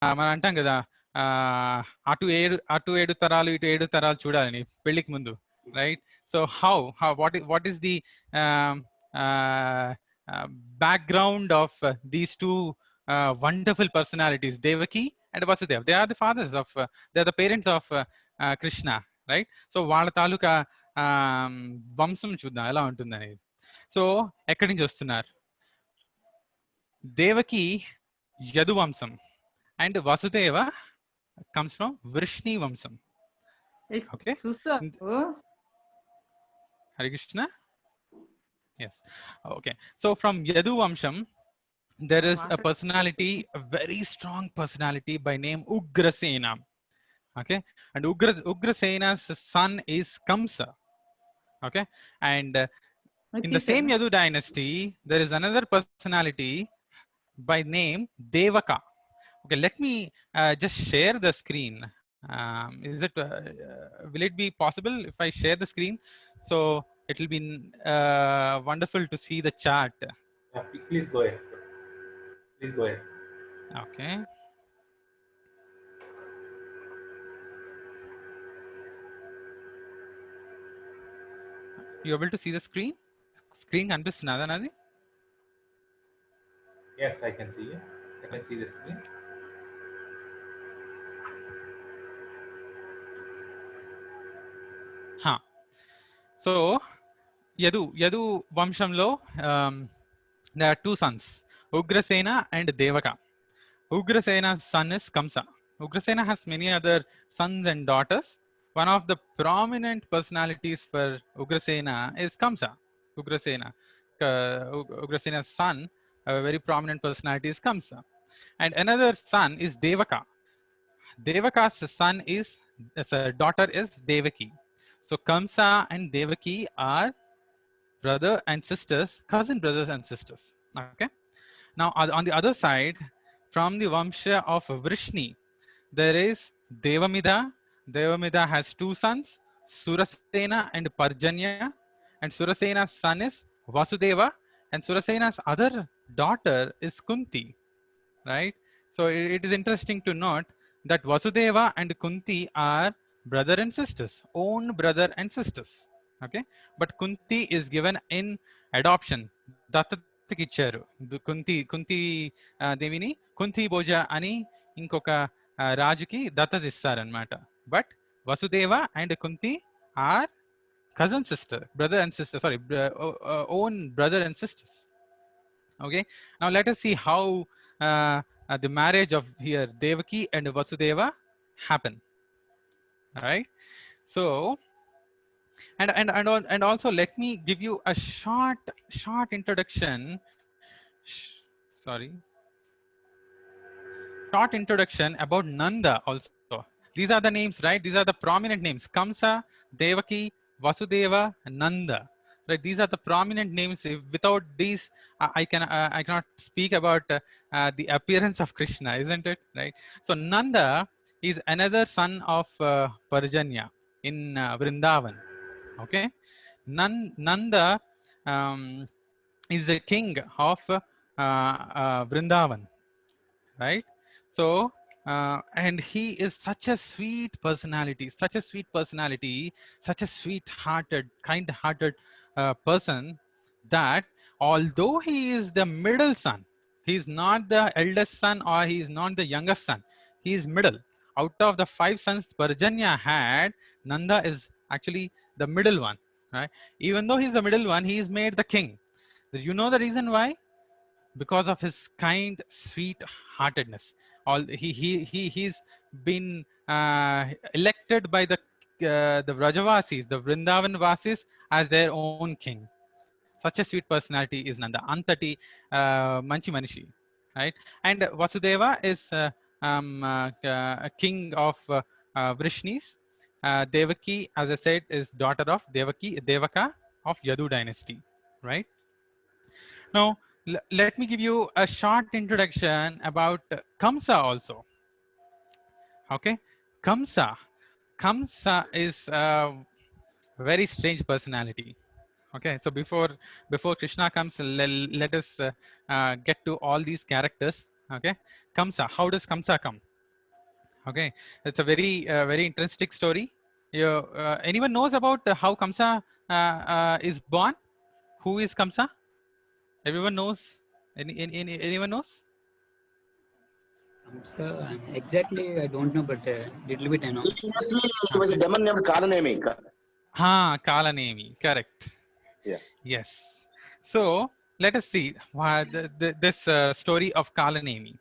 మనం అంటాం కదా, అటు ఏడు తరాలు ఇటు ఏడు తరాలు చూడాలని పెళ్లికి ముందు, right? So what is the background of these two wonderful personalities, Devaki and Vasudeva? They are the fathers of, they are the parents of Krishna, right? So వాళ్ళ తాలూకా వంశం చూద్దాం ఎలా ఉంటుందని. సో ఎక్కడి నుంచి వస్తున్నారు? దేవకి యదు వంశం and Vasudeva comes from Vrishni Vamsam. Okay. Hare Krishna. Yes. Okay. So from Yadu Vamsam, there is a personality, a very strong personality by name Ugrasena. Okay. And Ugrasena's son is Kamsa. Okay. And in the same Yadu dynasty, there is another personality by name Devaka. Okay, let me just share the screen. Is it will it be possible if I share the screen? So it will be wonderful to see the chart. Yeah, please go ahead. Please go ahead. Okay. You able to see the screen? Screen కనిపిస్తున్నదా నాది? Yes, I can see it. I can see the screen. So Yadu Vamshamlo, there are two sons, Ugrasena and Devaka. Ugrasena's son is Kamsa. Ugrasena has many other sons and daughters. One of the prominent personalities for Ugrasena is Kamsa. Ugrasena's son, a very prominent personality, is Kamsa. And another son is Devaka. Devaka's son is, daughter is Devaki. So Kamsa and Devaki are brother and sisters, cousin brothers and sisters. Okay. Now on the other side, from the Vamsha of Vrishni, there is Devamida. Devamida has two sons, Surasena and Parjanya. And Surasena's son is Vasudeva. And Surasena's other daughter is Kunti, right? So it is interesting to note that Vasudeva and Kunti are brother and sisters, own brother and sisters. Okay. But Kunti is given in adoption. దత్తతకి ఇచ్చారు కుంతి దేవిని కుంతి భోజ అని ఇంకొక రాజుకి దత్తత ఇస్తారనమాట. But Vasudeva and Kunti are cousin sister, brother and sister, sorry, own brother and sisters. Okay. Now let us see how the marriage of here Devaki and Vasudeva happen. All right. So and also let me give you a short introduction. Sorry, short introduction about Nanda also. These are the names, right? These are the prominent names: Kamsa, Devaki, Vasudeva, and Nanda. Right? These are the prominent names. Without these, I cannot speak about the appearance of Krishna, isn't it? Right? So Nanda is another son of Parjanya in Vrindavan. Okay. Nanda is the king of Vrindavan, right? So and he is such a sweet personality, such a sweet-hearted, kind-hearted person, that although he is the middle son, he is not the eldest son or he is not the youngest son, he is middle. Out of the 5 sons Parjanya had, Nanda is actually the middle one, right? Even though he's the middle one, he is made the king. You know the reason why? Because of his kind, sweet heartedness. He's been elected by the Vrajavasis, the Vrindavan Vasis, as their own king. Such a sweet personality is Nanda. Antati manchi manishi, right? And Vasudeva is a king of Vrishnis. Devaki, as I said, is daughter of Devaka of Yadu dynasty, right? Now, let me give you a short introduction about Kamsa also. Okay, Kamsa is a very strange personality. Okay, so before Krishna comes, let us get to all these characters. Okay, Kamsa, how does Kamsa come? Okay, it's a very interesting story. You, anyone knows about how Kamsa is born? Who is Kamsa? Everyone knows. Anyone knows? So, exactly, I don't know, but little bit I know. Previously, he was a demon named Kalanemi. Ha, Kalanemi. Correct. Yeah. Yes. So let us see this story of Kalanemi.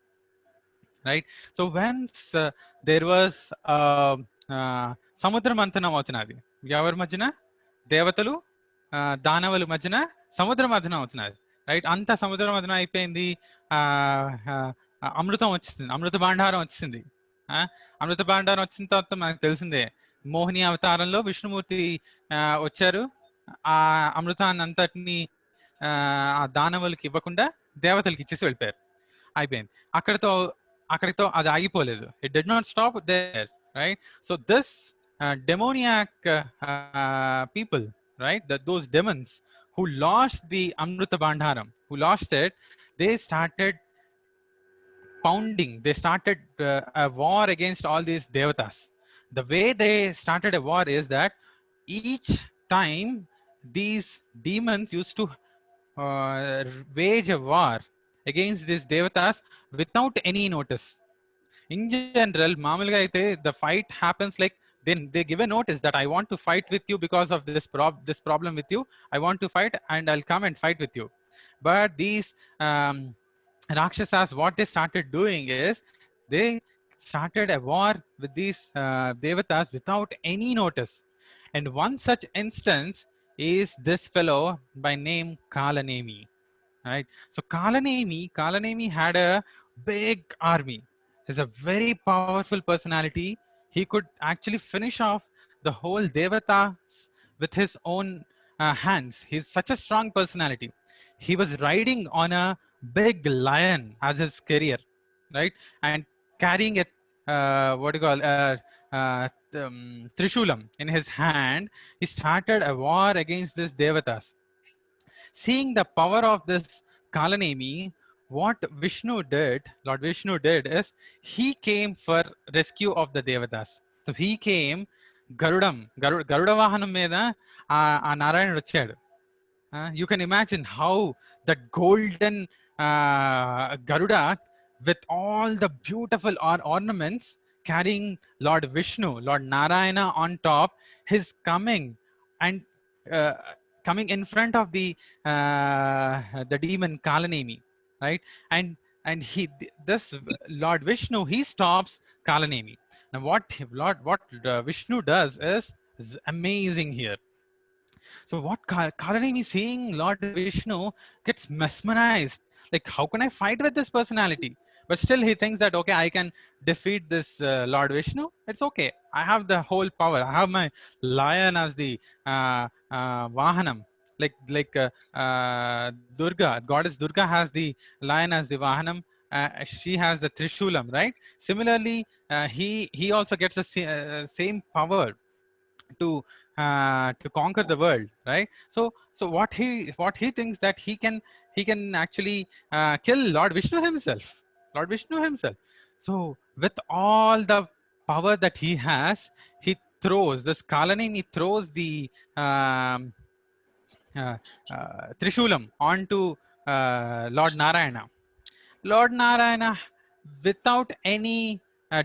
Right. So once there was సముద్ర మంథనం అవుతున్నది ఎవరి మధ్యన దేవతలు దానవుల మధ్యన సముద్ర మంథనం అవుతున్నది right అంతా సముద్ర మంథనం అయిపోయింది అమృతం వచ్చింది అమృత భాండారం వచ్చింది అమృత భాండారం వచ్చిన తర్వాత మనకు తెలిసిందే మోహిని అవతారంలో విష్ణుమూర్తి వచ్చారు ఆ అమృతాన్ని అంతటిని ఆ దానవులకి ఇవ్వకుండా దేవతలకి ఇచ్చేసి వెళ్ళిపోయారు అయిపోయింది అక్కడితో అది ఆగిపోలేదు it did not stop there right so this demoniac people, right, those demons who lost the amrita bandharam, who lost it, they started pounding, they started a war against all these devatas. The way they started a war is that each time these demons used to wage a war against these devatas without any notice. In general, మామూలుగా అయితే the fight happens like then they give a notice that I want to fight with you because of this problem with you. I want to fight and I'll come and fight with you. But these Rakshasas, what they started doing is they started a war with these devatas without any notice. And one such instance is this fellow by name Kalanemi. Right. So Kalanemi had a big army. He's a very powerful personality. He could actually finish off the whole devatas with his own hands. He's such a strong personality. He was riding on a big lion as his carrier, right? And carrying a what do you call Trishulam in his hand. He started a war against this devatas. Seeing the power of this Kalanemi, what Vishnu did, Lord Vishnu did is he came for rescue of the Devatas. So he came, Garuda Vahanam Meda, Narayan Richard. You can imagine how the golden Garuda with all the beautiful ornaments carrying Lord Vishnu, Lord Narayana on top, his coming and coming in front of the demon Kalanemi, right? And this Lord Vishnu, he stops Kalanemi. Now what Vishnu does is amazing here. So what Kalanemi is seeing Lord Vishnu gets mesmerized. Like, how can I fight with this personality? But still he thinks that, okay, I can defeat this Lord Vishnu. It's okay. I have the whole power. I have my lion as the Vahanam. Like Durga, goddess Durga has the lion as the Vahanam. She has the Trishulam, right? Similarly, he also gets the same power to conquer the world, right? So what he thinks that he can actually kill Lord Vishnu himself. So with all the power that he has, he throws this Kalanemi throws the Trishulam onto Lord Narayana. Lord Narayana, without any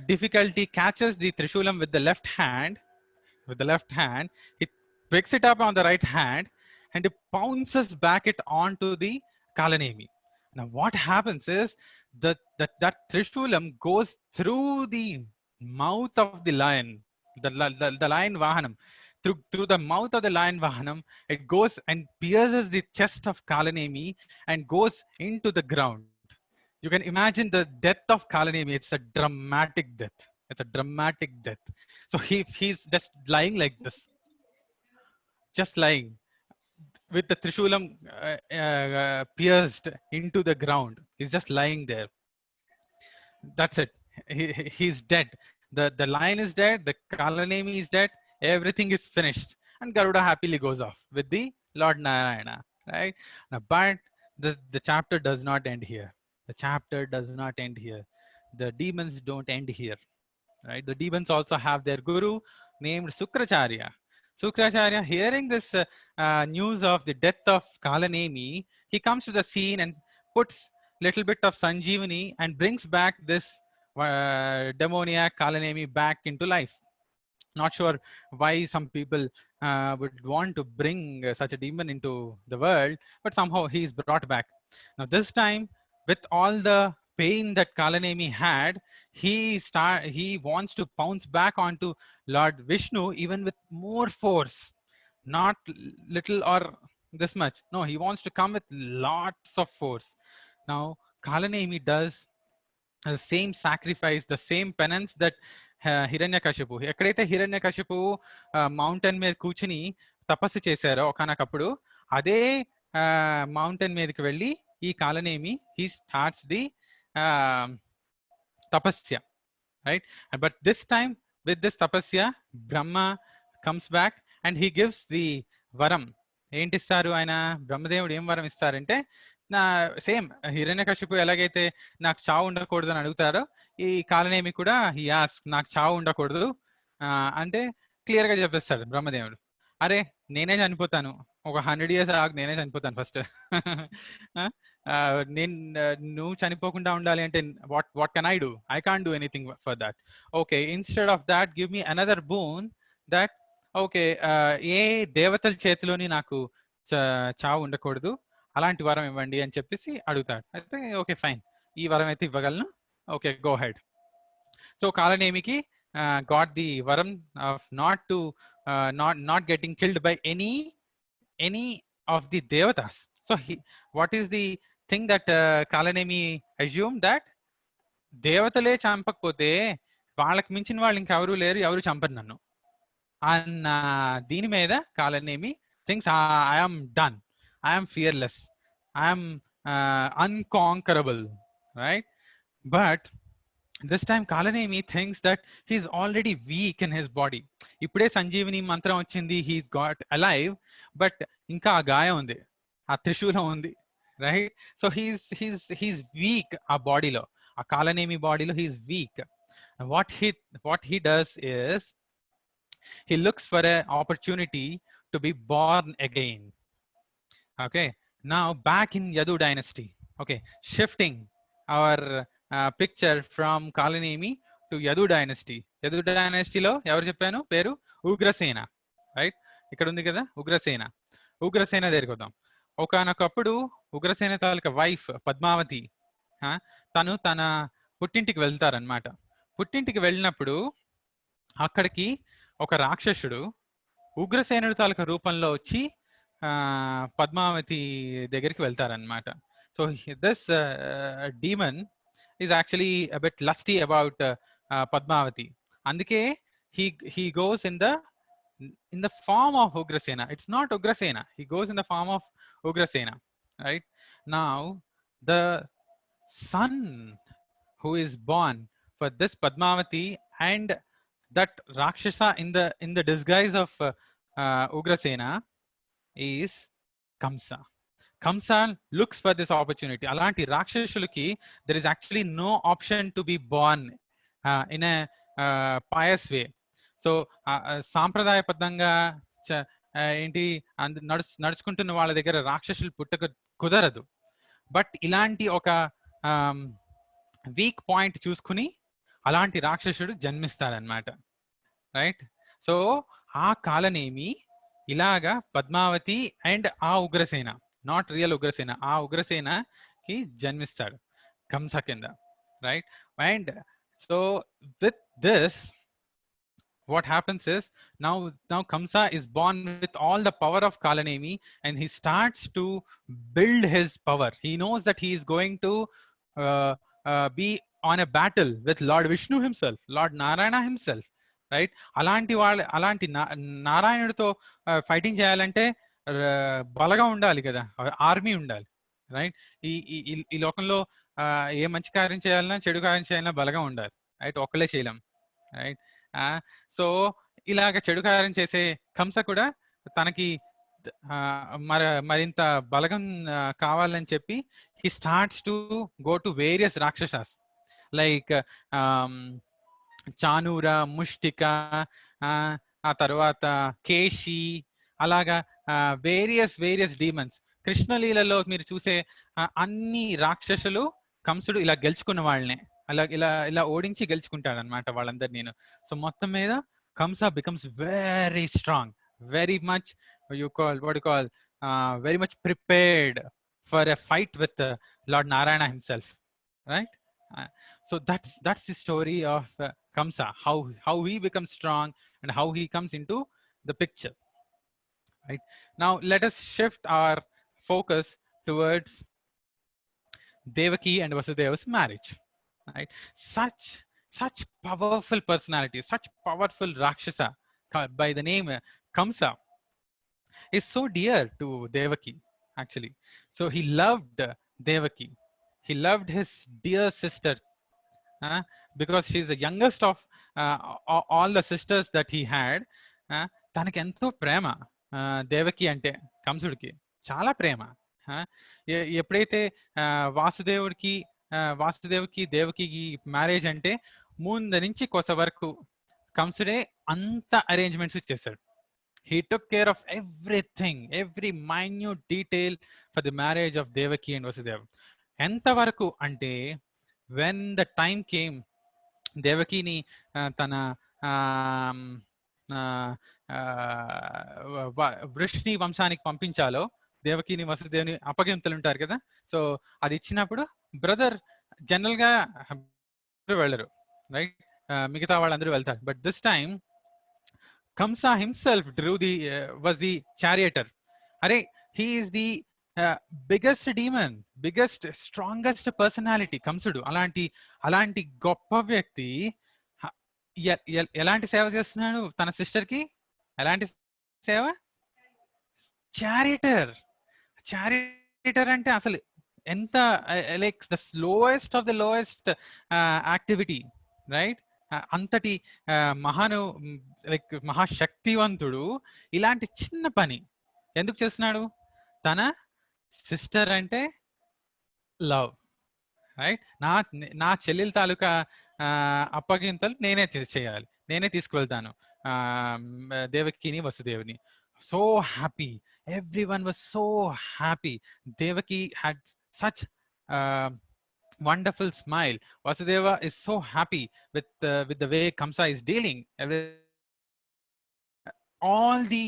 difficulty, catches the Trishulam with the left hand. He picks it up on the right hand and he pounces back it onto the Kalanemi. Now what happens is that Trishulam goes through the mouth of the lion, the lion Vahanam. Through the mouth of the lion Vahanam, it goes and pierces the chest of Kalanemi and goes into the ground. You can imagine the death of Kalanemi. It's a dramatic death. So he's just lying like this, just lying with the Trishulam pierced into the ground. He's just lying there. That's it. He's dead. The lion is dead. The Kalanemi is dead. Everything is finished. And Garuda happily goes off with the Lord Narayana. Right? Now, but the chapter does not end here. The chapter does not end here. The demons don't end here. right? The demons also have their guru named Sukracharya. Sukracharya, hearing this news of the death of Kalanemi, he comes to the scene and puts little bit of Sanjeevani and brings back this demoniac Kalanemi back into life. Not sure why some people would want to bring such a demon into the world, but somehow he is brought back. Now this time, with all the pain that Kalanemi had, he wants to pounce back onto Lord Vishnu even with more force, not little or this much. No, he wants to come with lots of force. Now Kalanemi does the same sacrifice, the same penance that Hiranyakashipu ఎక్కడైతే Hiranyakashipu mountain మీద కూర్చుని తపస్సు చేశారో ఒకనకప్పుడు అదే mountain మీదకి వెళ్ళి ఈ Kalanemi he starts the tapasya, right? But this time with this tapasya, Brahma comes back and he gives the varam. ఏంటి ఇస్తారు ఆయన బ్రహ్మదేవుడు ఏం వరం ఇస్తారంటే నా సేమ్ హిరణ్యకశిపు ఎలాగైతే నాకు చావు ఉండకూడదు అని అడుగుతారో ఈ కాలనేమి కూడా హీ ఆస్క్ నాకు చావు ఉండకూడదు అంటే క్లియర్ గా చెప్పేస్తాడు బ్రహ్మదేవుడు. అరే నేనే చనిపోతాను, ఒక 100 years ఆగి నేనే చనిపోతాను ఫస్ట్. నేను నువ్వు చనిపోకుండా ఉండాలి అంటే what can I do? I can't do anything for that. Okay, instead of that give me another boon that okay ఏ దేవతల చేతిలోని నాకు చావు ఉండకూడదు, అలాంటి వరం ఇవ్వండి అని చెప్పేసి అడుగుతాడు. అయితే ఓకే ఫైన్, ఈ వరం అయితే ఇవ్వగలను, ఓకే గో హెడ్. సో కాలనేమికి గాట్ ది వరం of not getting killed by any of the దేవతాస్. So what is the thing that Kalanemi assume that దేవతలే చంపకపోతే వాళ్ళకి మించిన వాళ్ళు ఇంకెవరూ లేరు, ఎవరు చంపరు నన్ను అన్న దీని మీద Kalanemi things I am done, I am fearless, I am unconquerable, right? But this time Kalanemi thinks that he is already weak in his body. Ipude Sanjeevani mantram ochindi, he's got alive, but inka aa gayam undi, aa trishulam undi, right? So he's weak a body lo, a Kalanemi body lo he is weak. And what he does is he looks for an opportunity to be born again. Okay, now back in Yadu dynasty, okay, shifting our picture from Kalanemi to Yadu dynasty. Yadu dynasty lo evaru cheppanu peru Ugrasena, right? Ikkada undi kada Ugrasena. Ugrasena దగ్గరికి వద్దాం. ఒకనొకప్పుడు ఉగ్రసేన తాలూకా wife Padmavati తను తన పుట్టింటికి వెళ్తారనమాట. పుట్టింటికి వెళ్ళినప్పుడు అక్కడికి ఒక రాక్షసుడు ఉగ్రసేనుడి తాలూకా రూపంలో వచ్చి పద్మావతి దగ్గరికి వెళ్తారనమాట. So this demon is actually a bit lusty about Padmavati. అందుకే he goes in the form of Ugrasena. It's not Ugrasena, he goes in the form of Ugrasena, right? Now the son who is born for this Padmavati and that Rakshasa in the disguise of Ugrasena is Kamsa. Kamsa looks for this opportunity. Alanti Rakshashulaki, there is actually no option to be born in a pious way. So సాంప్రదాయబద్ధంగా ఏంటి నడుచుకుంటున్న వాళ్ళ దగ్గర రాక్షసులు పుట్టక కుదరదు. But ఇలాంటి ఒక weak point చూసుకుని అలాంటి రాక్షసుడు జన్మిస్తాడనమాట, రైట్? సో ఆ కాలనేమి ఇలాగా పద్మావతి అండ్ ఆ ఉగ్రసేన, నాట్ రియల్ ఉగ్రసేన, ఆ ఉగ్రసేనకి జన్మిస్తాడు కంస కింద, right? And so with this what happens is now Kamsa is born with all the power of Kalanemi and he starts to build his power. He knows that he is going to be on a battle with Lord Vishnu himself, Lord Narayana himself, right? అలాంటి నారాయణుడితో fighting చేయాలంటే బలగా ఉండాలి కదా, army ఉండాలి, right? ఈ లోకంలో ఏ మంచి కార్యం చేయాలన్నా చెడు కార్యం చేయాలన్నా బలగా ఉండాలి, రైట్? ఒక్కలే చేయలేం, రైట్? సో ఇలాగ చెడు కార్యం చేసే కంస కూడా తనకి మరింత బలగం కావాలని చెప్పి he starts to go to various rakshasas like చానూర, ముష్టిక, ఆ తర్వాత కేశి, అలాగా వేరియస్ డీమన్స్. కృష్ణలీలలో మీరు చూసే అన్ని రాక్షసులు కంసుడు ఇలా గెలుచుకున్న వాళ్ళనే, ఇలా ఓడించి గెలుచుకుంటాడు అనమాట వాళ్ళందరు. నేను సో మొత్తం మీద Kamsa becomes very strong, very much very much prepared for a fight with Lord Narayana himself, right? So that's the story of Kamsa, how he becomes strong and how he comes into the picture. Right now, let us shift our focus towards Devaki and Vasudeva's marriage. Right, such powerful personality, such powerful Rakshasa by the name Kamsa is so dear to Devaki, actually. So he loved Devaki. He loved his dear sister because she's the youngest of all the sisters that he had. తనకి ఎంతో ప్రేమ దేవకి అంటే, కంసుడికి చాలా ప్రేమ. ఎప్పుడైతే వాసుదేవుడికి Devaki marriage అంటే ముందు నుంచి కొస వరకు కంసుడే అంత అరేంజ్మెంట్స్ చేశాడు. He took care of everything, every minute detail for the marriage of Devaki and Vasudeva. ఎంతవరకు అంటే when the time came, దేవకిని తన వృష్ణి వంశానికి పంపించాలో, దేవకిని వసుదేవుని అప్పగింతలు ఉంటారు కదా, సో అది ఇచ్చినప్పుడు బ్రదర్ జనరల్ గా వెళ్ళరు, రైట్? మిగతా వాళ్ళందరూ వెళ్తారు. But this time Kamsa himself was the charioteer. He is the biggest demon, biggest, strongest personality. Kamsudu అలాంటి గొప్ప వ్యక్తి ఎలాంటి సేవ చేస్తున్నాడు తన సిస్టర్ కి? ఎలాంటి సేవ? చారిటర్ అంటే అసలు ఎంత, like the lowest of the lowest activity, right? అంతటి మహాశక్తివంతుడు ఇలాంటి చిన్న పని ఎందుకు చేస్తున్నాడు? తన సిస్టర్ అంటే లవ్, రైట్? నా చెల్లెల తాలూకా అప్పగింతలు నేనే చేయాలి, నేనే తీసుకువెళ్తాను దేవకిని వసుదేవుని. So happy, everyone was so happy. Devaki had such wonderful smile. Vasudeva is so happy with the way Kamsa is dealing. All the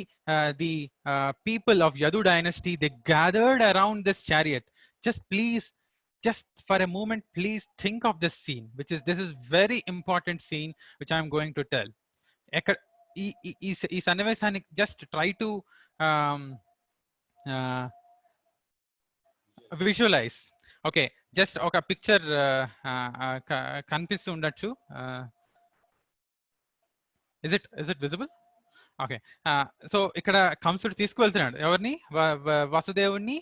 people of Yadu dynasty, they gathered around this chariot. Just for a moment, please think of this scene, this is very important scene which I am going to tell. ఈ సన్నివేశాన్ని just try to visualize. Okay, just ఒక picture కనిపిస్తూ ఉండొచ్చు. Is it visible? Okay, so ఇక్కడ కంసుడు తీసుకువెళ్తున్నాడు ఎవరిని? వసుదేవుని,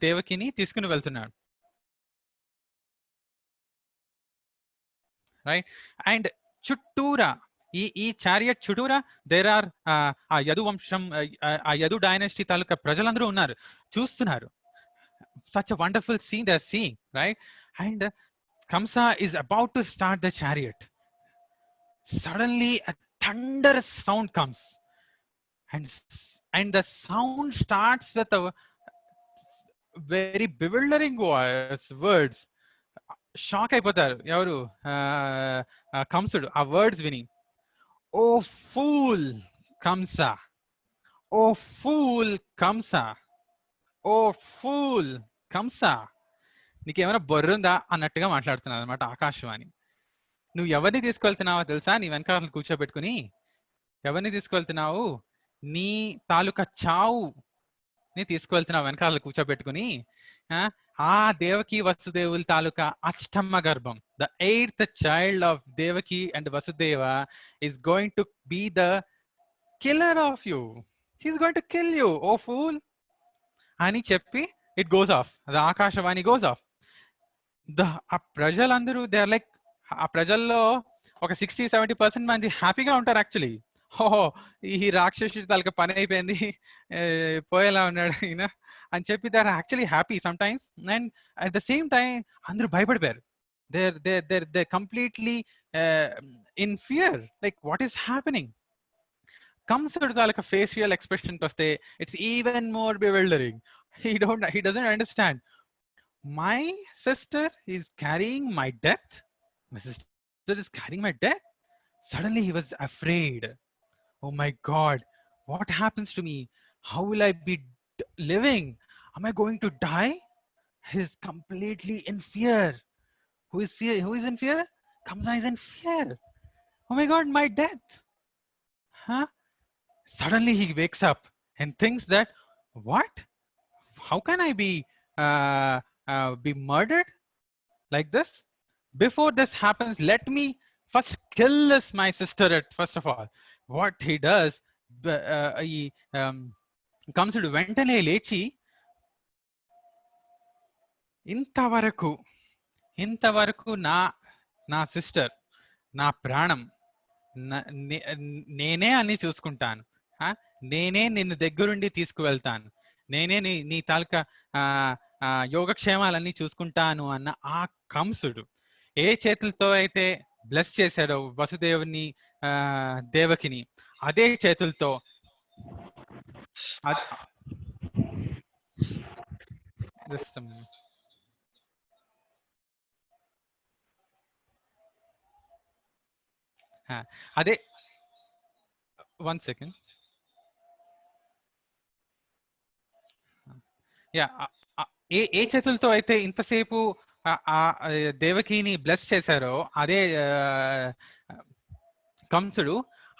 దేవకిని తీసుకుని వెళ్తున్నాడు, right? And చుట్టూరా ఈ చారియట్ చుట్టూరా దేర్ ఆర్ ఆ యదు వంశం, ఆ యదు డైనాసిటీ తాలూకా ప్రజలందరూ ఉన్నారు, చూస్తున్నారు. Such a wonderful scene they're seeing, right? And Kamsa is about to start the chariot. Suddenly a thunderous sound comes, and the sound starts with a very bewildering words. Shock అయిపోతారు ఎవరు? కంసుడు ఆ words విని. Oh fool Kamsa, oh fool Kamsa, oh fool Kamsa. నీకేమైనా బొర్రుందా అన్నట్టుగా మాట్లాడుతున్నావు అనమాట ఆకాశవాణి. నువ్వు ఎవరిని తీసుకెళ్తున్నావో తెలుసా? నీ వెనకాల కూర్చోబెట్టుకుని ఎవరిని తీసుకెళ్తున్నావు? నీ తాలూకా చావు ని తీసుకువెళ్తున్నావు వెనకాల కూర్చోబెట్టుకుని. ఆ దేవకి వసుదేవుల తాలూకా అష్టమ గర్భం, the 8th child of Devaki and Vasudeva is going to be the killer of you. He's going to kill you, oh fool అని చెప్పి it goes off. The Akashvani goes off. ఆ ప్రజలందరూ దే ఆర్ లైక్, ఆ ప్రజల్లో ఒక 60-70% మంది హ్యాపీగా ఉంటారు యాక్చువల్లీ. ఓహో, ఈ రాక్షసుడి తాలూకా పని అయిపోయింది, పోయేలా ఉన్నాడు ఈయన అని చెప్పి they are actually happy some times. And at the same time అందరూ భయపడిపోయారు. They completely in fear, like what is happening. Kamsudu తాలూకా facial expression వస్తే it's even more bewildering. He doesn't understand. My sister is carrying my death. My sister is carrying my death. Suddenly he was afraid. Oh my God, what happens to me? How will I be living? Am I going to die? He's completely in fear. Who is in fear? Kamsa is in fear. Oh my God, my death. Huh? Suddenly he wakes up and thinks that, what? How can I be murdered like this? Before this happens, let me first kill my sister first of all. What he does, he comes to వెంటనే లేచి ఇంతవరకు నా sister, నా ప్రాణం, నేనే అన్ని చూసుకుంటాను, నేనే నిన్ను దగ్గరుండి తీసుకువెళ్తాను, నేనే నీ తాలూకా యోగక్షేమాలన్నీ చూసుకుంటాను అన్న ఆ కంసుడు ఏ చేతులతో అయితే బ్లెస్ చేశాడో వసుదేవుని దేవకిని, అదే చేతులతో అదే 1 second. ఏ చేతులతో అయితే ఇంతసేపు దేవకిని బ్లెస్ చేశారో అదే కంసుడు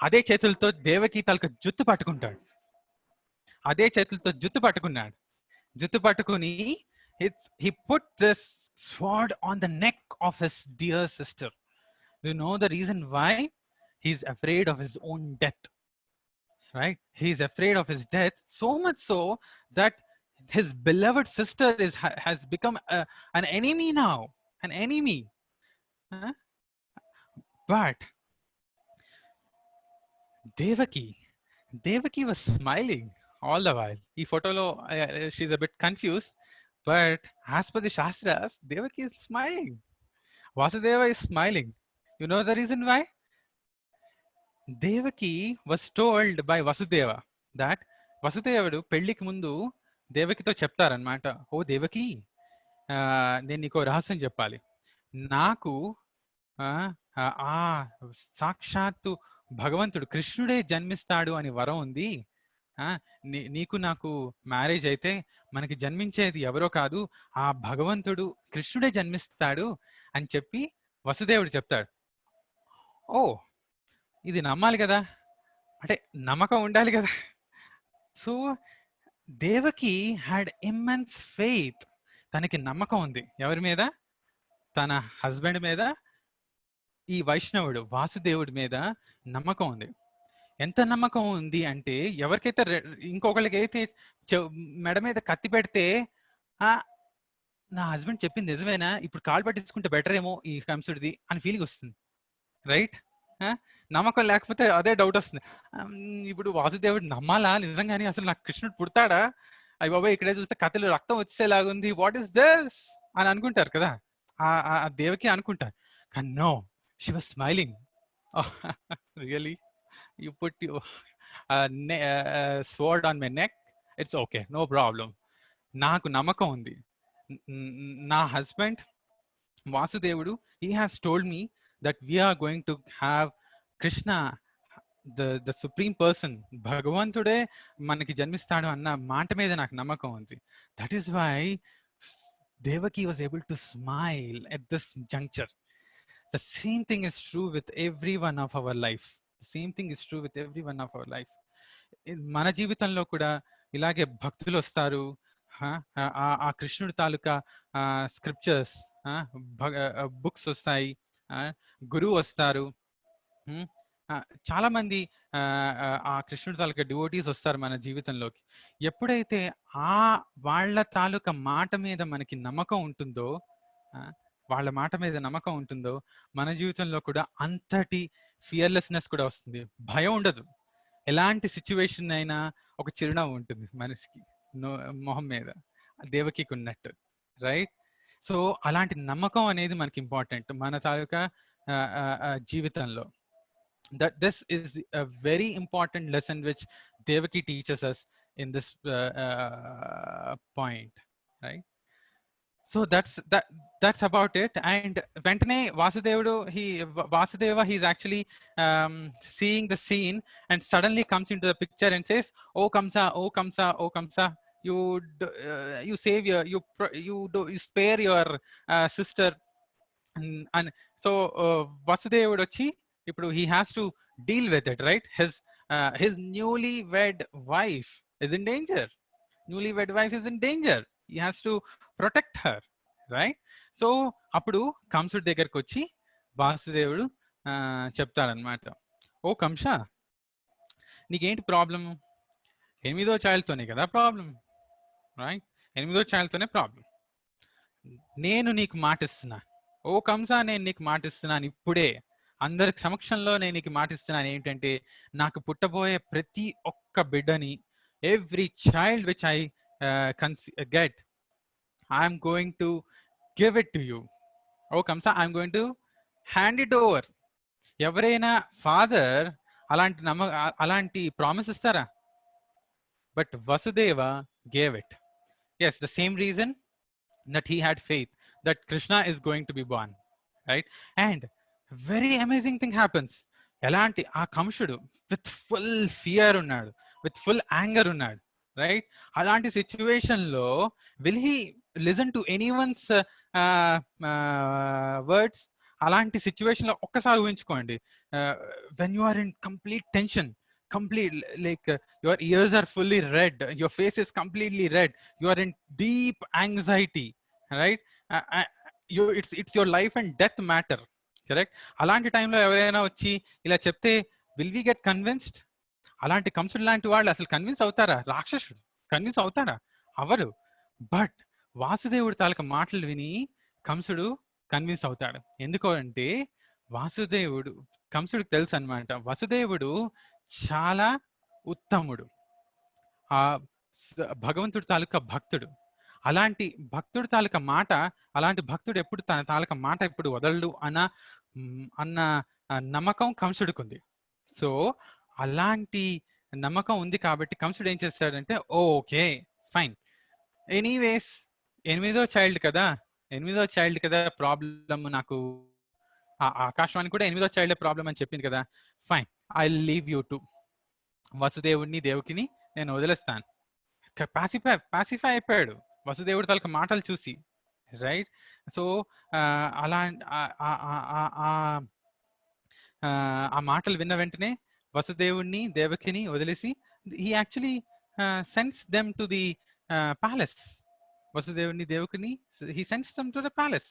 అదే చేతులతో దేవకి తాలూకా జుత్తు పట్టుకుంటాడు. అదే చేతులతో జుత్తు పట్టుకున్నాడు. జుత్తు పట్టుకుని he put this sword on the neck of his dear sister. You know the reason why? He's afraid of his own death, right? He's afraid of his death, so much so that his beloved sister has become an enemy now, an enemy. But Devaki was smiling all the while. Ee photo lo she's a bit confused, but as per the Shastras, Devaki is smiling. Vasudeva is smiling. You know the reason why? Devaki was told by Vasudeva that Vasudevudu పెళ్లికి ముందు దేవకితో చెప్తారనమాట, ఓ దేవకి, నేను నీకో రహస్యం చెప్పాలి. నాకు సాక్షాత్తు భగవంతుడు కృష్ణుడే జన్మిస్తాడు అని వరం ఉంది. నీకు నాకు మ్యారేజ్ అయితే మనకి జన్మించేది ఎవరో కాదు, ఆ భగవంతుడు కృష్ణుడే జన్మిస్తాడు అని చెప్పి వసుదేవుడు చెప్తాడు. ఓ, ఇది నమ్మాలి కదా, అంటే నమ్మకం ఉండాలి కదా. So Devaki had immense faith. తనకి నమ్మకం ఉంది ఎవరి మీద? తన హస్బెండ్ మీద, ఈ వైష్ణవుడు వాసుదేవుడి మీద నమ్మకం ఉంది. ఎంత నమ్మకం ఉంది అంటే, ఎవరికైతే ఇంకొకరికైతే మెడ మీద కత్తి పెడితే నా హస్బెండ్ చెప్పింది నిజమేనా, ఇప్పుడు కాలు పట్టించుకుంటే బెటర్ ఏమో ఈ కంసుడిది అని ఫీలింగ్ వస్తుంది, రైట్? నమ్మకం లేకపోతే అదే డౌట్ వస్తుంది, ఇప్పుడు వాసుదేవుడు నమ్మాలా నిజంగానే, అసలు నాకు కృష్ణుడు పుడతాడా, అయ్యి బాబాయ్ ఇక్కడే చూస్తే కథలు రక్తం వచ్చేలాగుంది, వాట్ ఈస్ దిస్ అని అనుకుంటారు కదా, ఆ దేవకి అనుకుంటారు. కానీ no, she was smiling. Really, you put your sword on my neck, it's okay, no problem. నాకు నమ్మకం ఉంది, నా హస్బెండ్ వాసుదేవుడు, he has told me that we are going to have Krishna, the supreme person, భగవంతుడే మనకి జన్మిస్తాడు అన్న మాట మీద నాకు నమ్మకం ఉంది. That is why Devaki was able to smile at this juncture. The same thing is true with every one of our life. The same thing is true with every one of our life. మన జీవితంలో కూడా ఇలాగే భక్తులు వస్తారు, ఆ కృష్ణుడి తాలూకా scriptures, books వస్తాయి, గురువు వస్తారు, చాలా మంది ఆ కృష్ణుడి తాలూకా డివోటీస్ వస్తారు మన జీవితంలోకి. ఎప్పుడైతే వాళ్ళ తాలూకా మాట మీద మనకి నమ్మకం ఉంటుందో, వాళ్ళ మాట మీద నమ్మకం ఉంటుందో, మన జీవితంలో కూడా అంతటి ఫియర్లెస్నెస్ కూడా వస్తుంది. భయం ఉండదు. ఎలాంటి సిచ్యువేషన్ అయినా ఒక చిరునవ్వు ఉంటుంది మనిషికి మొహం మీద, దేవకికి ఉన్నట్టు, రైట్? సో అలాంటి నమ్మకం అనేది మనకి ఇంపార్టెంట్. మన తాలూకా జీవితంలో. That this is a very important lesson which Devaki teaches us in this point, right? So that's about it. And Ventane Vasudeva, he's actually seeing the scene and suddenly comes into the picture and says, "Oh Kamsa, oh Kamsa, oh Kamsa, you save you spare your sister." And so Vasudevudu వచ్చి ఇప్పుడు he has to deal with it, right? His newlywed wife is in danger. Newlywed wife is in danger. He has to protect her, right? So అప్పుడు కంసుడి దగ్గరకు వచ్చి వాసుదేవుడు చెప్తాడనమాట, ఓ కంస, నీకేంటి problem? 8వ చైల్డ్తోనే కదా ప్రాబ్లం, రైట్? 8వ చైల్డ్తోనే ప్రాబ్లం. నేను నీకు మాటిస్తున్నా, ఓ కంస, నేను నీకు మాటిస్తున్నాను ఇప్పుడే, అందరి సమక్షంలో నేను నీకు మాటిస్తున్నాను ఏంటంటే, నాకు పుట్టబోయే ప్రతి ఒక్క బిడ్డని, every child which I get, I'm going to give it to you. Oh Kamsa, I'm going to hand it over. ఎవరైనా ఫాదర్ అలాంటి ప్రామిస్ ఇస్తారా? But Vasudeva gave it. Yes, the same reason that he had faith that Krishna is going to be born, right? And very amazing thing happens. Elanti aa Kamsudu with full fear unnadu, with full anger unnadu, right? Alanti situation lo will he listen to anyone's words? Alanti situation lo okkasari uhinchukondi, when you are in complete tension, complete like your ears are fully red, your face is completely red, you are in deep anxiety, right? It's your life and death matter, correct? అలాంటి టైంలో ఎవరైనా వచ్చి ఇలా చెప్తే will we get convinced? అలాంటి కంసుడు లాంటి వాళ్ళు అసలు కన్విన్స్ అవుతారా? రాక్షసుడు కన్విన్స్ అవుతారా? అవరు. బట్ వాసుదేవుడు తాలూకా మాటలు విని కంసుడు కన్విన్స్ అవుతాడు. ఎందుకు అంటే కంసుడికి తెలుసు అనమాట, వసుదేవుడు చాలా ఉత్తముడు, ఆ భగవంతుడి తాలూకా భక్తుడు. అలాంటి భక్తుడి తాలూకా మాట, అలాంటి భక్తుడు ఎప్పుడు తన తాలూకా మాట ఎప్పుడు వదలడు అన్న నమ్మకం కంసుడికి ఉంది. సో అలాంటి నమ్మకం ఉంది కాబట్టి కంసుడు ఏం చేస్తాడంటే, ఓకే ఫైన్, ఎనీవేస్ 8వ చైల్డ్ కదా ప్రాబ్లమ్, నాకు ఆకాశవాణి కూడా 8వ చైల్డ్ ప్రాబ్లం అని చెప్పింది కదా, fine, I leave you to. వసుదేవుడిని దేవకిని నేను వదిలేస్తాను. పాసిఫై అయిపోయాడు వసుదేవుడు తాలూకా మాటలు చూసి, రైట్? సో అలా ఆ మాటలు విన్న వెంటనే వసుదేవుడిని దేవకిని వదిలేసి he actually sends them to the palace. వసుదేవుడిని దేవకిని he sends them to the palace.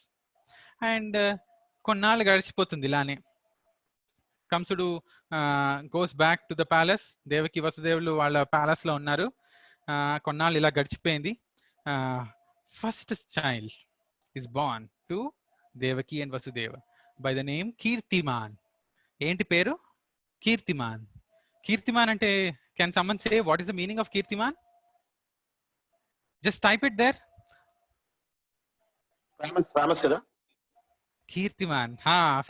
And కొన్నాళ్ళు గడిచిపోతుంది ఇలానే. కంసుడు goes back to the palace. Devaki వసుదేవులు వాళ్ళ ప్యాలెస్ లో ఉన్నారు. కొన్నాళ్ళు ఇలా గడిచిపోయింది. First child is born to Devaki and Vasudeva by the name Kirtiman. ఏంటి పేరు? కీర్తిమాన్. కీర్తిమాన్ అంటే, can someone say what is the meaning of Kirtiman? Just type it there. Famous కదా? Kirtiman,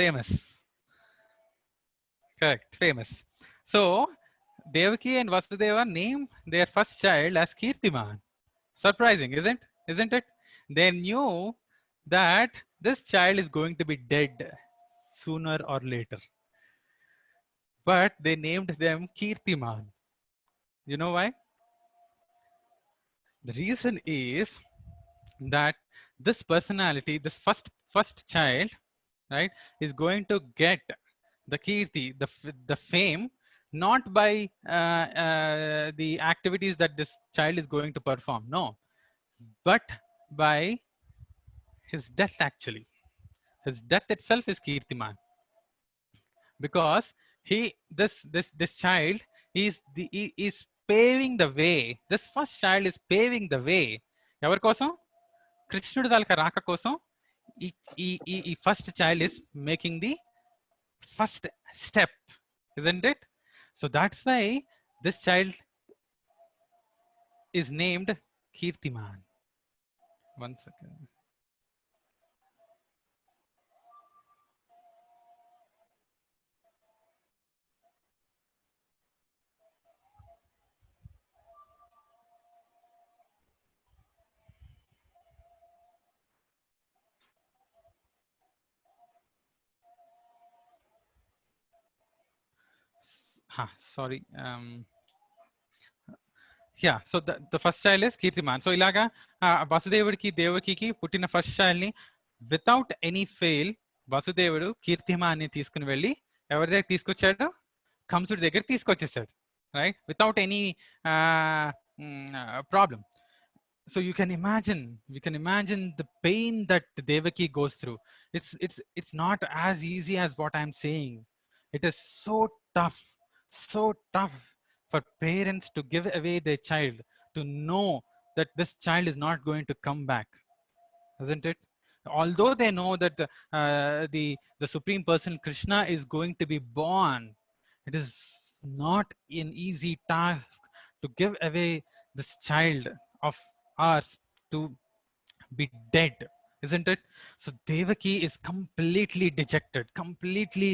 famous. Correct, famous. So Devaki and Vasudeva named their first child as Kirtiman. Surprising, isn't it? They knew that this child is going to be dead sooner or later, but they named them Kirtiman. You know why? The reason is that this personality, this first child, right, is going to get the kirti, the fame, not by the activities that this child is going to perform, no, but by his death. Actually, his death itself is Kirtiman, because this child is paving the way. This first child is paving the way. ఎవరి కోసం? కృష్ణుడి తాలూకా రాక కోసం ఈ first child is making the first step, isn't it? So that's why this child is named Kirtiman. One second. Sorry. Yeah, so the first child is Kirtiman. So ilaga Vasudevudiki Devakiki puttina first child ni without any fail Vasudevudu Kirtimanni తీసుకుని వెళ్ళి ఎవరి దగ్గర తీసుకొచ్చాడు? కంసుడి దగ్గర తీసుకొచ్చేసాడు, right? Without any problem. So you can imagine the pain that Devaki goes through. It's not as easy as what I'm saying. It is so tough for parents to give away their child, to know that this child is not going to come back, isn't it? Although they know that the Supreme Person Krishna is going to be born, it is not an easy task to give away this child of ours to be dead, isn't it? So Devaki is completely dejected, completely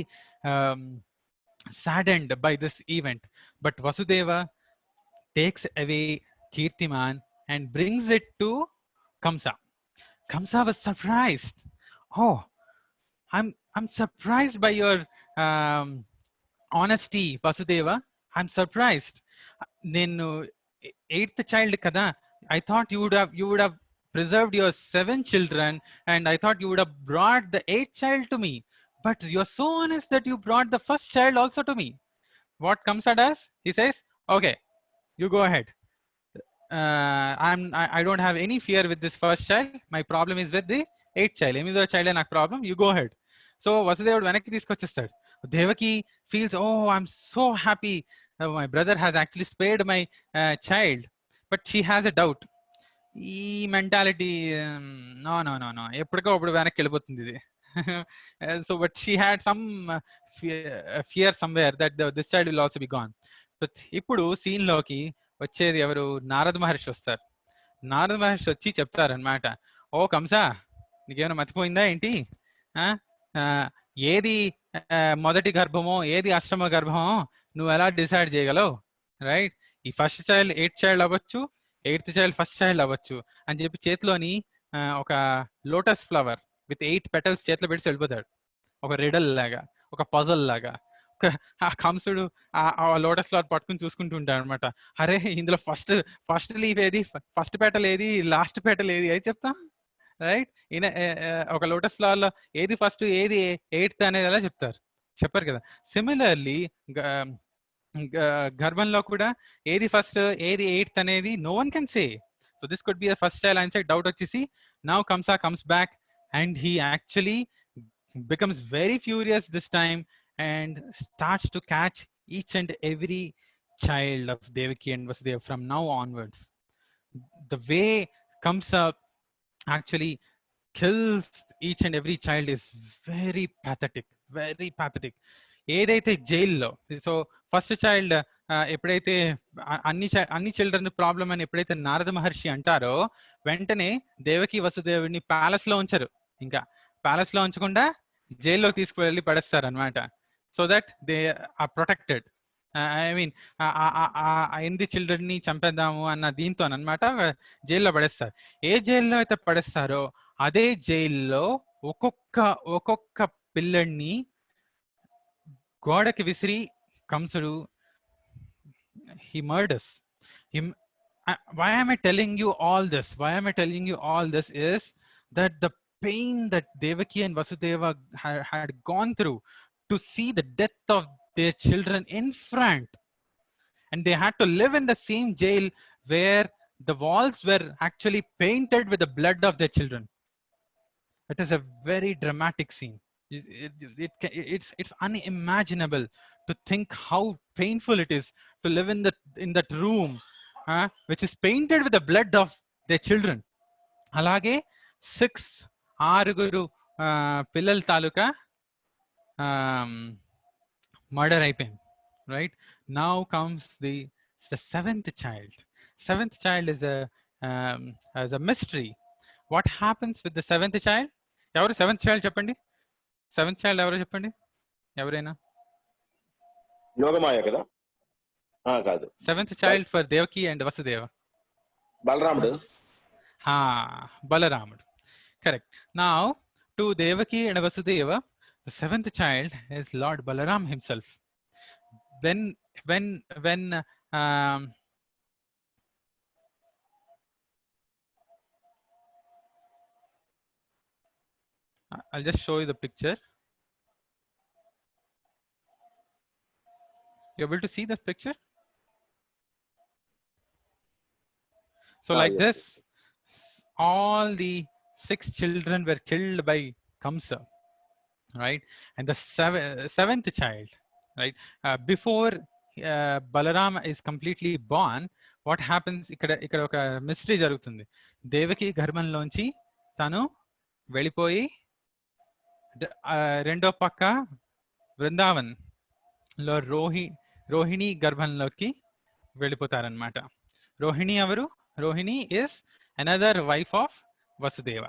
saddened by this event. But Vasudeva takes away Kirtiman and brings it to Kamsa. Kamsa was surprised. Oh, I'm surprised by your honesty, Vasudeva. I'm surprised. Nenu eighth child kada. I thought you would have preserved your 7 children, and I thought you would have brought the 8th child to me. But you're so honest that you brought the first child also to me. What Kamsa does? He says, "Okay, you go ahead. I don't have any fear with this first child. My problem is with the 8th child. Emido child and problem. You go ahead." So Vasudeva venakki తీసుకొచ్చేస్తాడు. Devaki feels, "Oh, I'm so happy. My brother has actually spared my child." But she has a doubt. ఈ mentality no ఎప్పటికో అప్పుడు వెనక్కి వెళ్ళిపోతుంది ఇది. So but she had some fear somewhere that this child will also be gone. But ఇప్పుడు scene లోకి వచ్చేది ఎవరు? నారద మహర్షి వస్తారు. నారద మహర్షి వచ్చి చెప్తారనమాట, "ఓ కంసా, నీకేమైనా మర్చిపోయిందా ఏంటి? ఏది మొదటి గర్భమో ఏది అష్టమ గర్భమో నువ్వు ఎలా డిసైడ్ చేయగలవు? రైట్? ఈ ఫస్ట్ చైల్డ్ 8th చైల్డ్ అవ్వచ్చు, 8th చైల్డ్ ఫస్ట్ చైల్డ్ అవ్వచ్చు" అని చెప్పి చేతిలోని ఒక లోటస్ ఫ్లవర్ విత్ 8 petals చేతిలో పెట్టి వెళ్ళిపోతాడు. ఒక రిడల్ లాగా, ఒక పజల్ లాగా. ఆ కంసుడు ఆ లోటస్ ఫ్లవర్ పట్టుకుని చూసుకుంటూ ఉంటాడు అనమాట. అరే, ఇందులో ఫస్ట్ లీఫ్ ఏది, ఫస్ట్ పెటల్ ఏది, లాస్ట్ పెటల్ ఏది అయితే చెప్తా, రైట్? ఈయన ఒక లోటస్ ఫ్లవర్ లో ఏది ఫస్ట్ ఏది 8th అనేది ఎలా చెప్తారు? చెప్పారు కదా. సిమిలర్లీ గర్భంలో కూడా ఏది ఫస్ట్ ఏది 8th అనేది no one can say. So this could be a first child hindsight doubt వచ్చేసి now Kamsa comes back and he actually becomes very furious this time and starts to catch each and every child of Devaki and Vasudeva from now onwards. The way Kamsa actually kills each and every child is very pathetic, very pathetic. ఏదైతే జైల్లో, so first child ఎప్పుడైతే అన్ని children problem అని ఎప్పుడైతే నారద మహర్షి అంటారో, వెంటనే Devaki వసుదేవుడిని palace లో ఉంచరు. ఇంకా ప్యాలెస్ లో ఉంచకుండా జైల్లో తీసుకువెళ్ళి పడేస్తారు అనమాట. So that they are protected. I mean 8 children ని చంపేద్దాము అన్న దీంతో అనమాట జైల్లో పడేస్తారు. ఏ జైల్లో అయితే పడేస్తారో అదే జైల్లో ఒక్కొక్క పిల్లడిని గోడకి విసిరి కంసుడు he murders him. Why am I telling you all this? Why am I telling you all this is that the pain that Devaki and Vasudeva had gone through to see the death of their children in front, and they had to live in the same jail where the walls were actually painted with the blood of their children. It is a very dramatic scene. It's unimaginable to think how painful it is to live in that room which is painted with the blood of their children. Alage 6 pillal taluka murder అయిపోయింది, right? Now comes the 7th child. 7th child is a mystery. What happens with the 7th child? ఎవరు 7th child చెప్పండి? 7th child ఎవరో చెప్పండి, ఎవరైనా? యోగమాయ కదా? కాదు. 7th child for Devaki and Vasudeva. బలరాముడు. Balaramudu. Correct. Now to Devaki and Vasudeva, the 7th child is Lord Balaram himself. then when um, I'll just show you the picture. You able to see this picture? So like yes, this, all the 6 children were killed by Kamsa, right? And the seventh child, right? Before Balaram is completely born, what happens? ఇక్కడ ఒక mystery జరుగుతుంది. దేవకి గర్భంలోంచి తను వెళ్ళిపోయి రెండో పక్క బృందావన్ లో రోహిణి గర్భంలోకి వెళ్ళిపోతారనమాట. రోహిణి ఎవరు? Rohini is another wife of Vasudeva.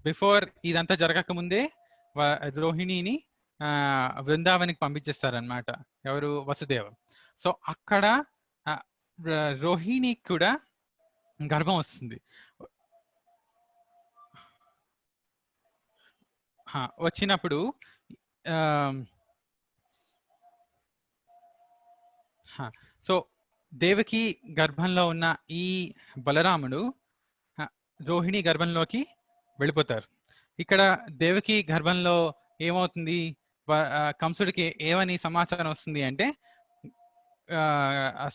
Before ఇదంతా జరగక ముందే రోహిణిని బృందావనికి పంపించేస్తారనమాట. ఎవరు? వసుదేవ. సో అక్కడ రోహిణికి కూడా గర్భం వస్తుంది. వచ్చినప్పుడు సో దేవకి గర్భంలో ఉన్న ఈ బలరాముడు రోహిణి గర్భంలోకి వెళ్ళిపోతారు. ఇక్కడ దేవకి గర్భంలో ఏమవుతుంది? కంసుడికి ఏమని సమాచారం వస్తుంది అంటే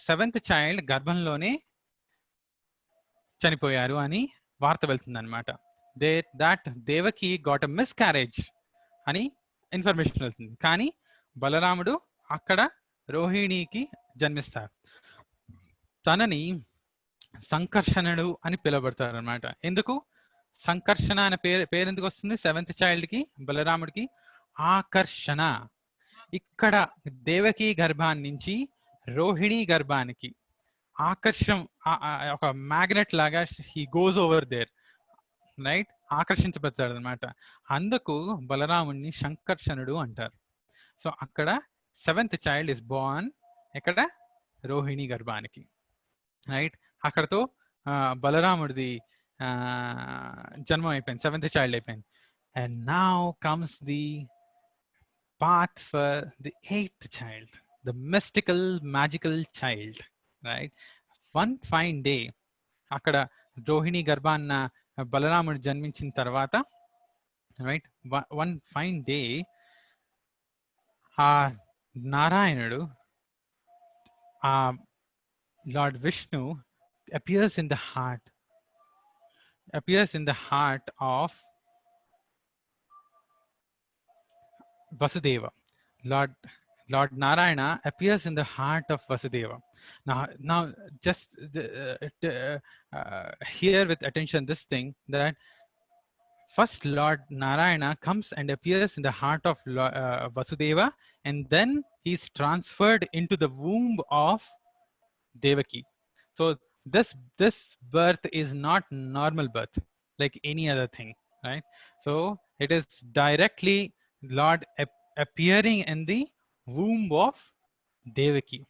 7th చైల్డ్ గర్భంలోనే చనిపోయారు అని వార్త వెళ్తుంది అనమాట. That Devaki got a miscarriage అని ఇన్ఫర్మేషన్ వెళ్తుంది. కానీ బలరాముడు అక్కడ రోహిణికి జన్మిస్తారు. తనని సంకర్షణుడు అని పిలువబడతారు అనమాట. ఎందుకు సంకర్షణ అనే పేరు ఎందుకు వస్తుంది? 7th చైల్డ్కి బలరాముడికి ఆకర్షణ. ఇక్కడ దేవకి గర్భాన్ని నుంచి రోహిణి గర్భానికి ఒక మ్యాగ్నెట్ లాగా he goes over there, right? ఆకర్షించబడతాడు అనమాట. అందుకు బలరాముడిని సంకర్షణుడు అంటారు. సో అక్కడ 7th చైల్డ్ ఇస్ బోర్న్ ఎక్కడ? రోహిణి గర్భానికి, రైట్? అక్కడతో బలరాముడిది జన్మం అయిపోయింది, 7th చైల్డ్ అయిపోయింది. And now comes the path for the 8th child, the mystical magical child, right? One fine day అక్కడ రోహిణి గర్భాన్న బలరాముడు జన్మించిన తర్వాత, రైట్, వన్ ఫైన్ డే ఆ నారాయణుడు, ఆ lord Vishnu appears in the heart of Vasudeva. Lord Narayana appears in the heart of Vasudeva. Now just hear with attention this thing, that first Lord Narayana comes and appears in the heart of Vasudeva, and then he's transferred into the womb of Devaki. So this birth is not normal birth like any other thing, right? So it is directly Lord appearing in the womb of Devaki,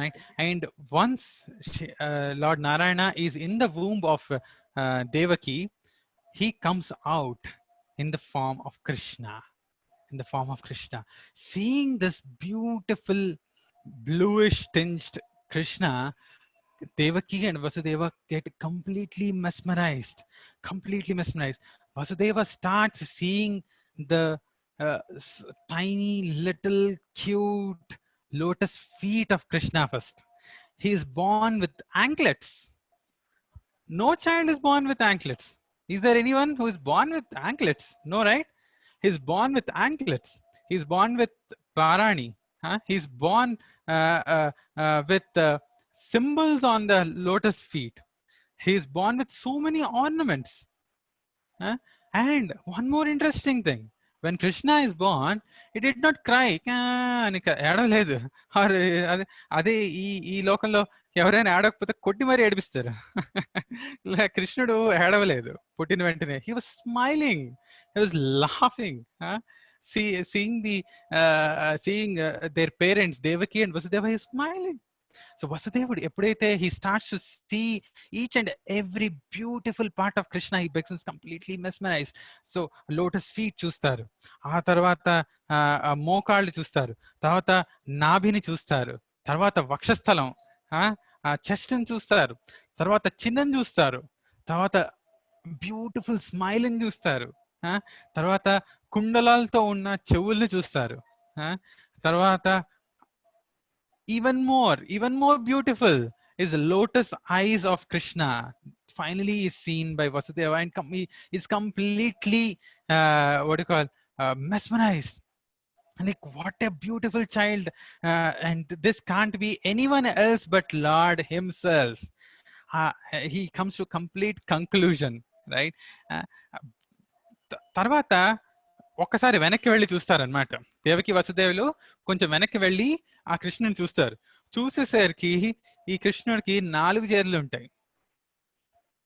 right? And once Lord Narayana is in the womb of Devaki, he comes out in the form of Krishna. Seeing this beautiful bluish tinged Krishna, Devaki and Vasudeva get completely mesmerized. Vasudeva starts seeing the tiny little cute lotus feet of Krishna first. He is born with anklets. No child is born with anklets. Is there anyone who is born with anklets? No, right? He's born with anklets. He's born with Parani. He's born with symbols on the lotus feet. He's born with so many ornaments. And one more interesting thing, when Krishna is born, he did not cry. ఏడవలేదు. అదే ఈ లోకంలో ఎవరైనా ఏడవకపోతే కొట్టి మరీ ఏడిపిస్తారు. కృష్ణుడు ఏడవలేదు పుట్టిన వెంటనే. He was smiling. He was laughing. Seeing their parents Devaki and Vasudeva, he is smiling. So వసుదేవుడు ఎప్పుడైతే he starts to see each and every beautiful part of Krishna, he becomes completely mesmerized. So lotus feet చూస్తారు, ఆ తర్వాత మోకాళ్ళు చూస్తారు, తర్వాత నాభిని చూస్తారు, తర్వాత వక్షస్థలం, చెస్ట్ ని చూస్తారు, తర్వాత చిన్నని చూస్తారు, తర్వాత బ్యూటిఫుల్ స్మైల్ ని చూస్తారు, తర్వాత కుండలాలతో ఉన్న చెవుల్ని చూస్తారు, తర్వాత even more beautiful is the lotus eyes of Krishna finally is seen by Vasudeva, and he is completely what do you call mesmerized. Like, what a beautiful child, and this can't be anyone else but Lord himself. He comes to complete conclusion, right? తర్వాత ఒక్కసారి వెనక్కి వెళ్ళి చూస్తారనమాట. దేవకి వసుదేవులు కొంచెం వెనక్కి వెళ్ళి ఆ కృష్ణుని చూస్తారు. చూసేసరికి ఈ కృష్ణుడికి 4 చేతులు ఉంటాయి,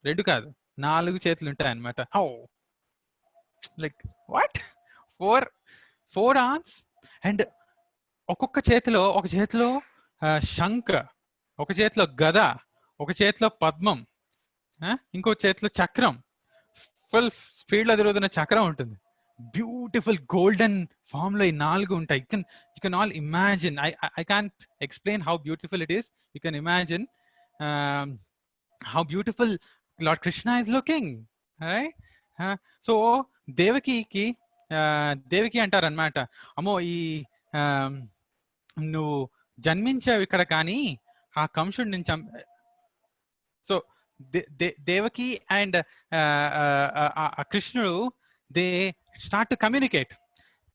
2 కాదు 4 చేతులు ఉంటాయి అనమాట. How like what, 4 arms, and ఒక్కొక్క చేతిలో, ఒక చేతిలో శంఖ, ఒక చేతిలో గద, ఒక చేతిలో పద్మం, ఇంకో చేతిలో చక్రం, ఫుల్ స్పీడ్ లో తిరుగుతున్న చక్రం ఉంటుంది. బ్యూటిఫుల్ గోల్డెన్ ఫామ్ లో ఈ 4 ఉంటాయి. You can all imagine. I can't explain how beautiful it is. You can imagine how beautiful lord Krishna is looking, right? So Devaki అంటారనమాట, అమ్మో ఈ నువ్వు జన్మించావు ఇక్కడ, కానీ ఆ కంసుడు నుంచి. సో దేవకి అండ్ కృష్ణుడు, దే స్టార్ట్ టు కమ్యూనికేట్.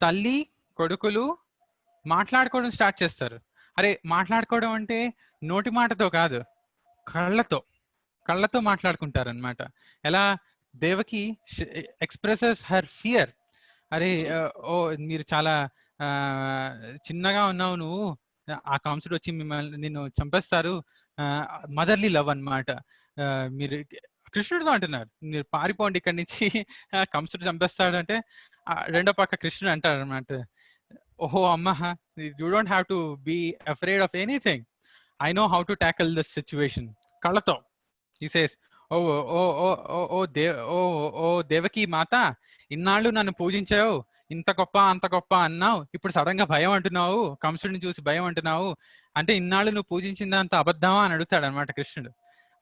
తల్లి కొడుకులు మాట్లాడుకోవడం స్టార్ట్ చేస్తారు. అరే, మాట్లాడుకోవడం అంటే నోటి మాటతో కాదు, కళ్ళతో మాట్లాడుకుంటారు అనమాట. ఎలా? Devaki expresses her fear. అరే, ఓ మీరు చాలా చిన్నగా ఉన్నావు, నువ్వు ఆ కంసుడు వచ్చి నిన్ను చంపేస్తారు. మదర్లీ లవ్ అన్నమాట. మీరు కృష్ణుడితో అంటున్నారు, మీరు పారిపోండి ఇక్కడి నుంచి, కంసుడు చంపేస్తాడు అంటే, రెండో పక్క కృష్ణుడు అంటారు అనమాట, ఓహో అమ్మ, you don't have to be afraid of anything, I know how to tackle this situation. కళ్ళతో he says, ఓ ఓ ఓ ఓ దేవకి మాత, ఇన్నాళ్ళు నన్ను పూజించావు, ఇంత గొప్ప అంత గొప్ప అన్నావు, ఇప్పుడు సడన్ గా భయం అంటున్నావు, కంసుడిని చూసి భయం అంటున్నావు, అంటే ఇన్నాళ్ళు నువ్వు పూజించిందంత అబద్ధమా అని అడుగుతాడు అనమాట కృష్ణుడు.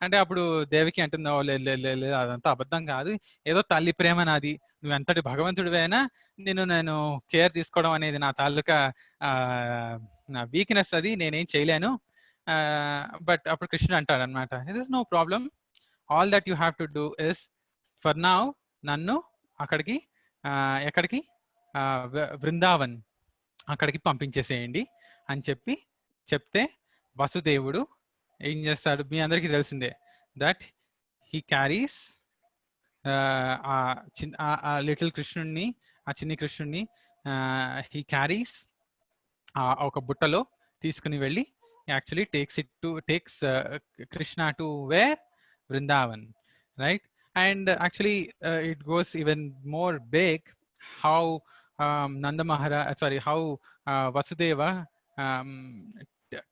అంటే అప్పుడు దేవకి అంటున్నావు, లేదు అదంతా అబద్ధం కాదు, ఏదో తల్లి ప్రేమ నాది, నువ్వు ఎంతటి భగవంతుడివైనా నేను కేర్ తీసుకోవడం అనేది నా తాలూకా నా వీక్నెస్, అది నేనేం చేయలేను. బట్ అప్పుడు కృష్ణుడు అంటాడు అనమాట, it is no problem, all that you have to do is for now నన్ను అక్కడికి ఎక్కడికి బృందావన్ అక్కడికి పంపించేసేయండి అని చెప్తే వసుదేవుడు ఏం చేస్తాడు, మీ అందరికీ తెలిసిందే, దట్ హీ క్యారీస్ ఆ లిటిల్ కృష్ణుడిని, ఆ చిన్ని కృష్ణుడిని హీ క్యారీస్ ఒక బుట్టలో తీసుకుని వెళ్ళి actually takes Krishna to where? Vrindavan, right? And actually it goes even more big, how how Vasudeva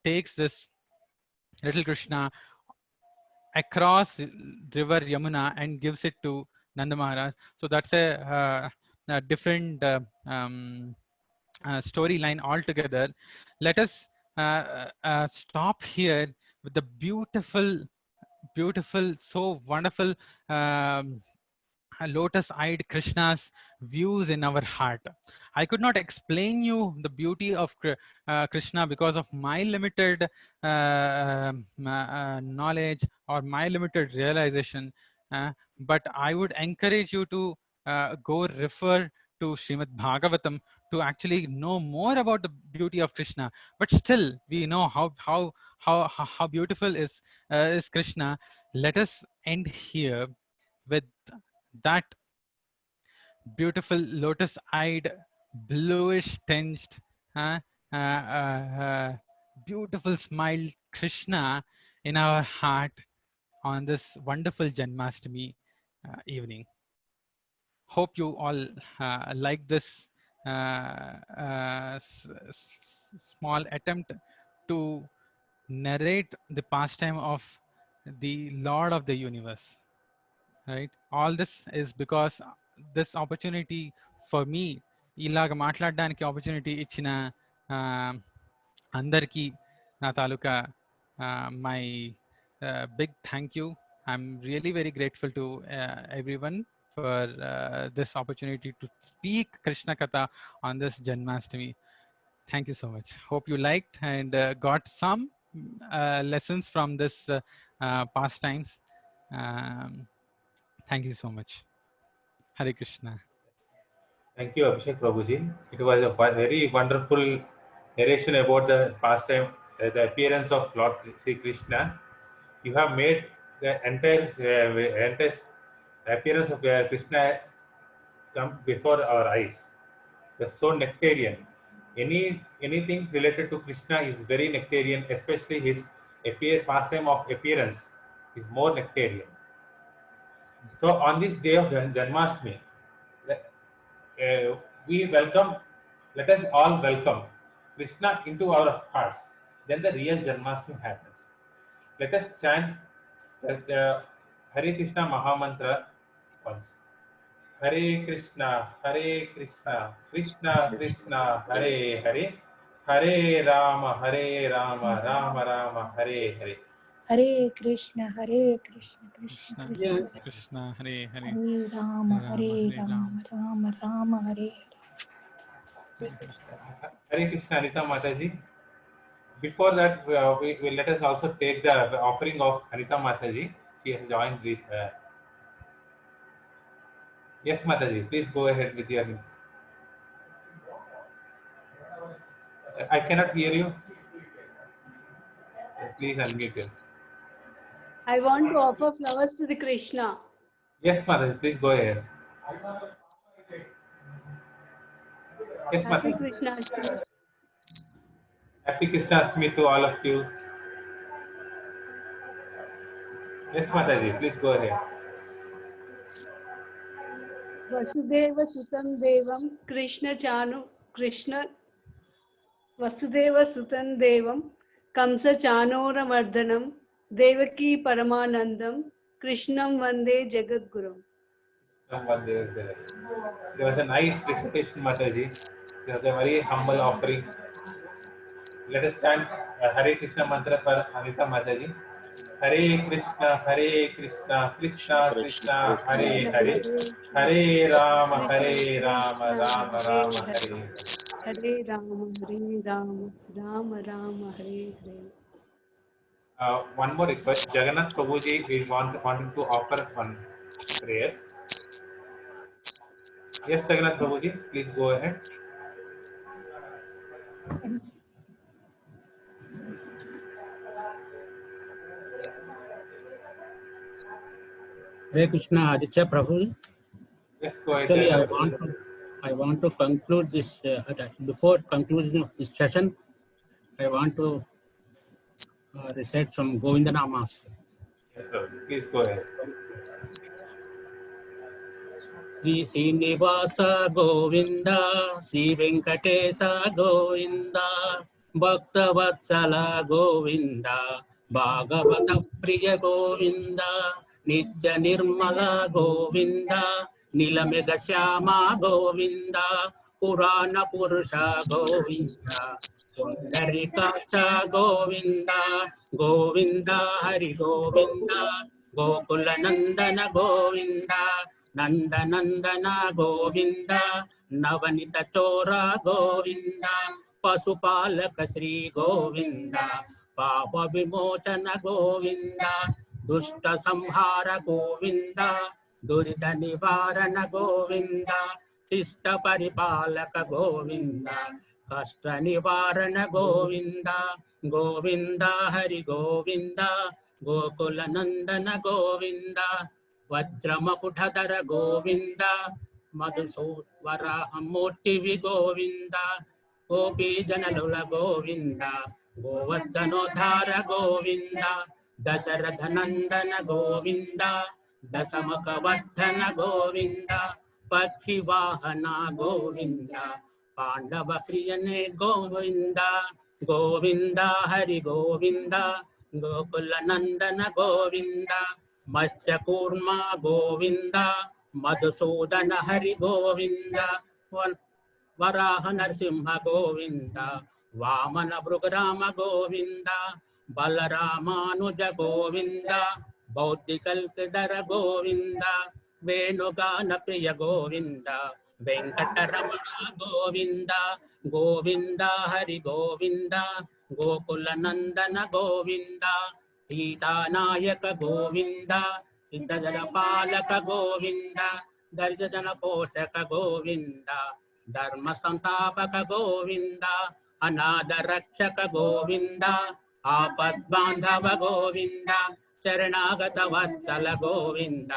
takes this little Krishna across river Yamuna and gives it to Nanda Maharaj. So that's a different storyline altogether. Let us stop here with the beautiful, so wonderful lotus-eyed Krishna's views in our heart. I could not explain you the beauty of Krishna because of my limited knowledge or my limited realization, but I would encourage you to go refer to Srimad Bhagavatam to actually know more about the beauty of Krishna. But still, we know how beautiful is Krishna. Let us end here with that beautiful lotus-eyed, bluish tinged, beautiful smile Krishna in our heart on this wonderful Janmashtami evening. Hope you all like this small attempt to narrate the pastime of the Lord of the universe, right? All this is because this opportunity for me, ilaga మాట్లాడడానికి opportunity ఇచ్చిన అందరికీ నా తాలూకా my big thank you. I'm really very grateful to everyone for this opportunity to speak Krishna Katha on this Janmashtami. Thank you so much. Hope you liked and got some lessons from this pastimes. Thank you so much. Hare Krishna. Thank you, Abhishek Prabhuji. It was a very wonderful narration about the pastime, the appearance of Lord Sri Krishna. You have made the entire appearance of Krishna come before our eyes. That's so nectarian. Anything related to Krishna is very nectarian, especially his pastime of appearance is more nectarian. So on this day of Janmashtami, we welcome, let us all welcome Krishna into our hearts. Then the real Janmashtami happens. Let us chant the Hare Krishna Mahamantra once. Hare Krishna, Krishna Krishna, Hare Hare, Hare Rama, Rama Rama, Hare Hare. Hare Krishna, Krishna Krishna Krishna, Krishna, Hare Hare, Hare Rama, Rama Rama, Hare Hare. Hare Krishna, Anita Mataji. Before that, we let us also take the offering of Anita Mataji. She has joined this. Yes, Mataji, please go ahead with your. I cannot hear you. Please unmute yourself. I want to offer flowers to the Krishna. Yes, Mataji, please go ahead. Yes, Happy Mataji. Krishnashtami. Happy Krishnashtami to all of you. Yes, Mataji, please go ahead. Vasudeva Sutam Devam Krishna Vasudeva Sutam Devam Kamsa Chanora Vardhanam Devaki Paramanandam Krishnam Vande Jagadgurum. There was a nice recitation, Mataji. There was a very humble offering. Let us chant Hare Krishna mantra for Anita Mataji. Hare Krishna, Krishna Krishna, Hare Hare, Hare Rama, Rama Rama, Hare. Hare Rama, Rama Rama, Hare Hare. One more request, Jagannath Prabhuji is wanting to offer one prayer. Yes, Jagannath Prabhuji, please go ahead. Hare Krishna, Aditya Prabhu. Yes, go ahead. Actually, I want to conclude this. Before conclusion of this session, I want to recite some Govinda Namas. Yes, Prabhuji, please go ahead. Sri Srinivasa Govinda, Sri Venkatesa Govinda, Bhakta Vatsala Govinda, Bhagavata Priya Govinda, Nitya Nirmala Govinda, Nilamega Shyama Govinda, Purana Purusha Govinda, Pundarikacha Govinda, Govinda Hari Govinda, Gokula Nandana Govinda, Nanda Nandana Govinda, Navanita Chora Govinda, Pasupalaka Sri Govinda, Papa Vimochana Govinda, Dushta Samhara Govinda, Durida Nivarana Govinda, Tista Paripalaka Govinda, Kasta Nivarana Govinda, Govinda Hari Govinda, Gokula Nandana Govinda, Vajramaputadara Govinda, Madhuswara Motivi Govinda, Gopi Janalula Govinda, Govardhanodhara Govinda, Dasarathanandana Govinda, Dasamakavardhana Govinda, Pakshivahana Govinda, Pandava Priyane Govinda, Govinda Hari Govinda Gokula నందన గోవింద మత్స్యకూర్మ గోవింద మధుసూదన హరి గోవింద వరాహ నరసింహ గోవింద వామన భృగరామ గోవింద బలరామానుజ గోవింద బౌద్ధికల్కిధర గోవింద వేణుగాన ప్రియ గోవింద వెంకటరమణ గోవింద గోవింద హరి గోవింద గోకుల నందన గోవింద సీతానాయక గోవింద సిద్ధజన పాలక గోవింద దర్శన పోషక గోవింద ధర్మ సంస్థాపక గోవింద అనాథ రక్షక గోవింద ఆపద్బాంధవ గోవింద శరణాగత వత్సల గోవింద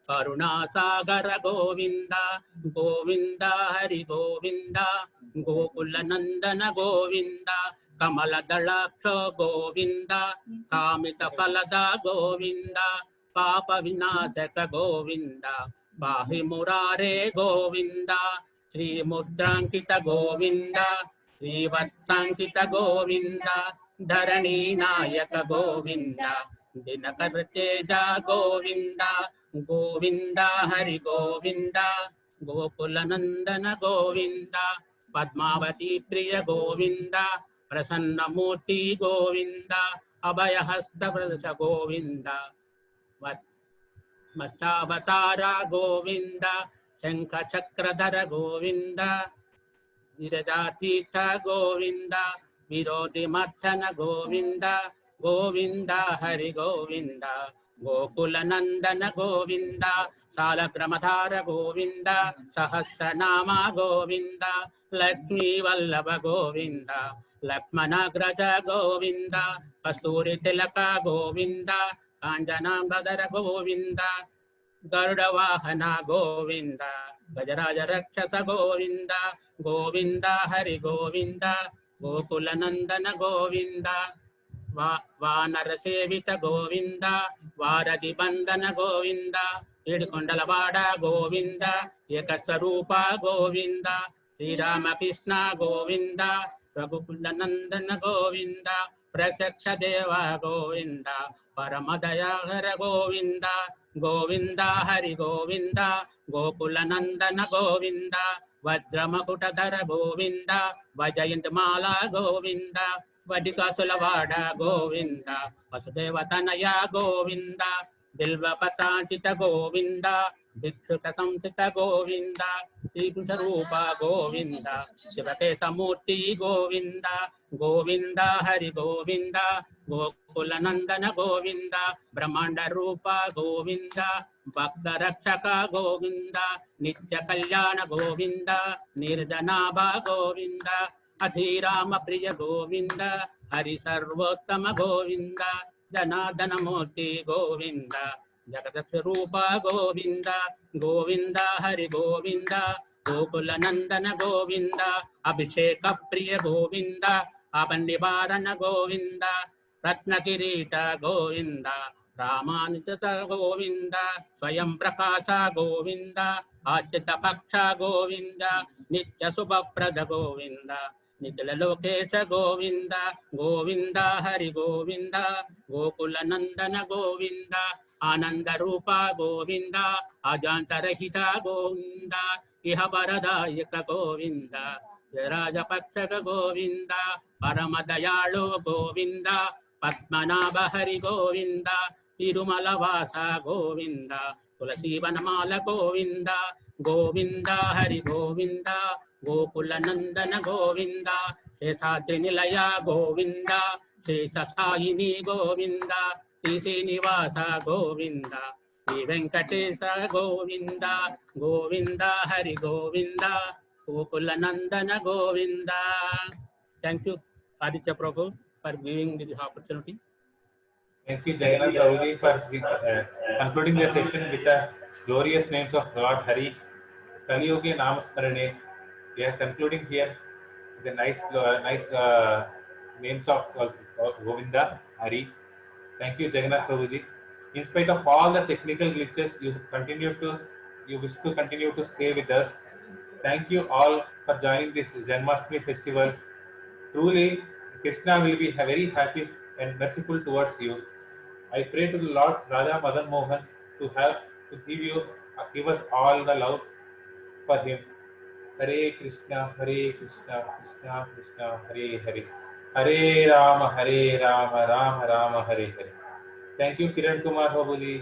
కరుణాసాగర గోవింద గోవింద హరి గోవింద గోకుల నందన గోవింద కమల దళాక్ష గోవింద కామిత ఫలద గోవింద పాప వినాశక గోవింద పాహి మురారే గోవింద శ్రీ ముద్రాంకిత గోవింద శ్రీవత్సాంకిత గోవింద ధరణీ నాయక గోవింద దినకర తేజ గోవింద గోవింద హరి గోవింద గోకుల నందన గోవింద పద్మావతి ప్రియ గోవింద ప్రసన్నమూర్తి గోవింద అభయహస్త ప్రదర్శ గోవింద మత్స్యావతార గోవింద శంఖ చక్రధర గోవింద విరజాతీర్థ గోవింద విరోధి మర్దన గోవింద గోవింద హరి గోవింద గోకుల నందన గోవింద సాలగ్రమధార గోవింద సహస్రనామ గోవింద లక్ష్మీ వల్లభ గోవింద లక్ష్మణాగ్రజ గోవింద కస్తూరి తిలక గోవింద కాంజనాంబధర గోవింద గరుడ వాహన గోవింద గజరాజ రక్షస గోవింద గోవింద హరి గోవింద గోకుల నందన గోవింద వానర సేవిత గోవింద వారధి బంధన గోవింద ఏడుకొండలవాడ గోవింద ఏకస్వరూప గోవింద శ్రీరామకృష్ణ గోవింద రఘుకుల నందన గోవింద ప్రత్యక్ష దేవ గోవింద పరమదయాహర గోవింద గోవింద హరి గోవింద గోకుల నందన గోవింద వజ్రమకుటధర గోవింద వజయంతమాల గోవింద వడికాసులవాడ గోవింద వసుదేవ తనయ గోవింద బిల్వపత్రాంచిత గోవింద భిక్షుక సంస్థిత గోవింద శ్రీకృష్ణ రూప గోవింద శివకేశమూర్తి గోవింద గోవింద హరి గోవింద గోకుల నందన గోవింద బ్రహ్మాండ రూప గోవింద భక్త రక్షక గోవింద నిత్య కళ్యాణ గోవింద నిర్జనాభ గోవింద అధిరామ ప్రియ గోవింద హరి సర్వోత్తమ గోవింద జనార్దన మూర్తి గోవింద జగదక్ష రూప గోవింద గోవింద హరి గోవింద గోకుల నందన గోవింద అభిషేక ప్రియ గోవింద అపనివారణ గోవింద రత్న కిరీట గోవింద రామానుజత గోవింద స్వయం ప్రకాశ గోవింద ఆశ్రిత పక్ష గోవింద నిత్య శుభప్రద గోవింద నిఖిల లోకేశ గోవింద గోవింద హరి గోవింద గోకుల నందన గోవింద ఆనంద రూప గోవింద అజాంతరహిత గోవింద ఇహ వరదాయక గోవింద రాజపక్షక గోవింద పరమ దయాళు గోవింద పద్మనాభ హరి గోవింద తిరుమల వాస గోవింద తులసీవనమాల గోవింద గోవింద హరి గోవింద గోకుల నందన గోవింద శేషాద్రి నిలయ గోవింద శేష సాయిని గోవింద శ్రీ శ్రీనివాస గోవింద శ్రీ వెంకటేశ గోవింద గోవింద హరి గోవింద గోకుల నందన Govinda. Thank you, Aditya Prabhu, for giving this opportunity. Thank you, Jagannath Prabhuji, for concluding the session with the glorious names of Lord Hari. Kali Yugi Namasmarane. We are concluding here with the nice names of Govinda, Hari. Thank you, Jagannath Prabhuji. In spite of all the technical glitches, you wish to continue to stay with us. Thank you all for joining this Janmashtami festival. Truly, Krishna will be very happy and merciful towards you. I pray to the Lord Radha Madan Mohan to give us all the love for him. Hare Krishna, Krishna Krishna, Hare Hare, Hare Rama, Rama Rama, Hare Hare. Thank you, Kiran Kumar Prabhuji.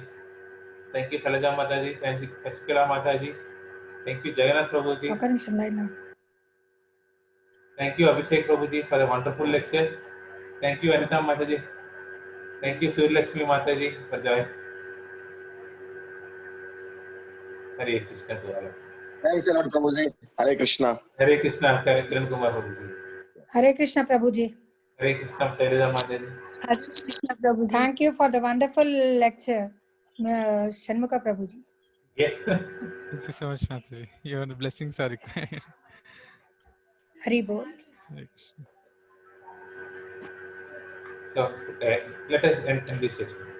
Thank you, Shalaja Mataji. Thank you, Kashkila Mataji. Thank you, Jagannath Prabhuji. ఒక్క నిమిషం line లో. Thank you, Abhishek Prabhuji, for a wonderful lecture. Thank you, Anita Mataji. Thank you, Surya Lakshmi Mataji, for joining. Hare Krishna to all. Thanks a lot Prabhuji. Hare Krishna. Hare Krishna, Kiran Kumar Prabhuji. Hare Krishna Prabhuji. Hare Krishna, Shailaja Mataji. Hare Krishna Prabhuji. Thank you for the wonderful lecture, Shanmukha Prabhuji. Yes. Thank you so much, Mataji. Your blessings are required. Hari Bol. Hare Krishna. So let us end this session.